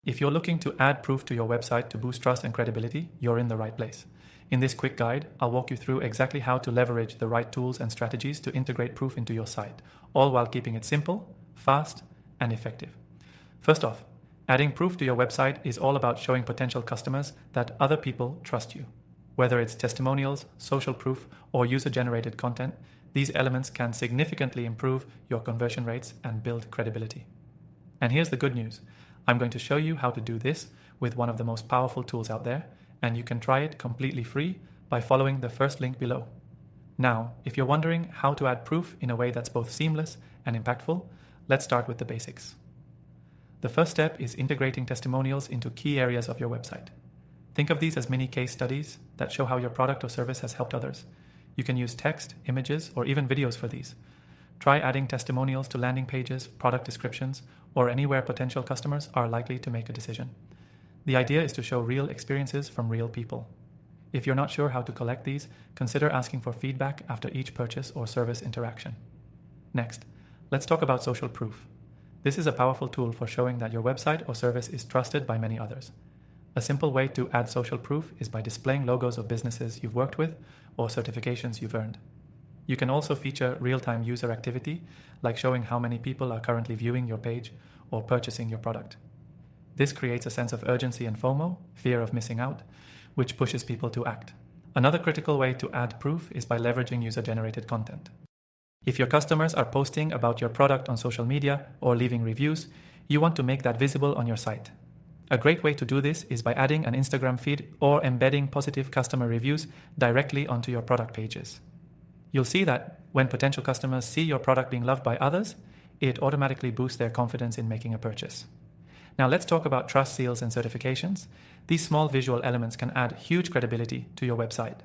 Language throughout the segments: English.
If you're looking to add proof to your website to boost trust and credibility, you're in the right place. In this quick guide, I'll walk you through exactly how to leverage the right tools and strategies to integrate proof into your site, all while keeping it simple, fast, and effective. First off, adding proof to your website is all about showing potential customers that other people trust you. Whether it's testimonials, social proof, or user-generated content, these elements can significantly improve your conversion rates and build credibility. And here's the good news. I'm going to show you how to do this with one of the most powerful tools out there, and you can try it completely free by following the first link below. Now, if you're wondering how to add proof in a way that's both seamless and impactful, let's start with the basics. The first step is integrating testimonials into key areas of your website. Think of these as mini case studies that show how your product or service has helped others. You can use text, images, or even videos for these. Try adding testimonials to landing pages, product descriptions, or anywhere potential customers are likely to make a decision. The idea is to show real experiences from real people. If you're not sure how to collect these, consider asking for feedback after each purchase or service interaction. Next, let's talk about social proof. This is a powerful tool for showing that your website or service is trusted by many others. A simple way to add social proof is by displaying logos of businesses you've worked with or certifications you've earned. You can also feature real-time user activity, like showing how many people are currently viewing your page or purchasing your product. This creates a sense of urgency and FOMO, fear of missing out, which pushes people to act. Another critical way to add proof is by leveraging user-generated content. If your customers are posting about your product on social media or leaving reviews, you want to make that visible on your site. A great way to do this is by adding an Instagram feed or embedding positive customer reviews directly onto your product pages. You'll see that when potential customers see your product being loved by others, it automatically boosts their confidence in making a purchase. Now let's talk about trust seals and certifications. These small visual elements can add huge credibility to your website.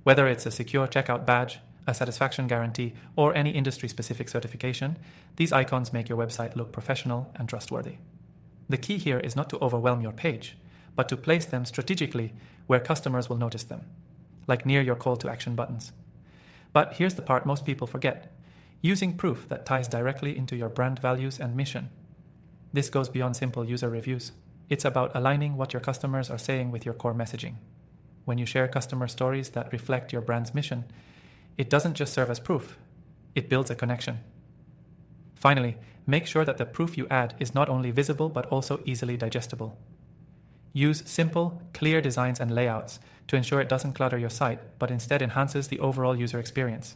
Whether it's a secure checkout badge, a satisfaction guarantee, or any industry-specific certification, these icons make your website look professional and trustworthy. The key here is not to overwhelm your page, but to place them strategically where customers will notice them, like near your call to action buttons. But here's the part most people forget: using proof that ties directly into your brand values and mission. This goes beyond simple user reviews. It's about aligning what your customers are saying with your core messaging. When you share customer stories that reflect your brand's mission, it doesn't just serve as proof, it builds a connection. Finally, make sure that the proof you add is not only visible but also easily digestible. Use simple, clear designs and layouts to ensure it doesn't clutter your site, but instead enhances the overall user experience.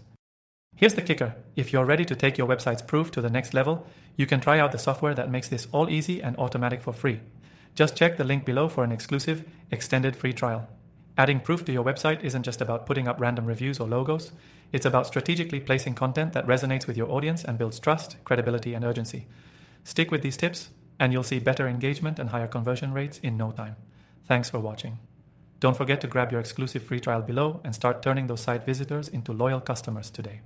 Here's the kicker: if you're ready to take your website's proof to the next level, you can try out the software that makes this all easy and automatic for free. Just check the link below for an exclusive, extended free trial. Adding proof to your website isn't just about putting up random reviews or logos. It's about strategically placing content that resonates with your audience and builds trust, credibility, and urgency. Stick with these tips, and you'll see better engagement and higher conversion rates in no time. Thanks for watching. Don't forget to grab your exclusive free trial below and start turning those site visitors into loyal customers today.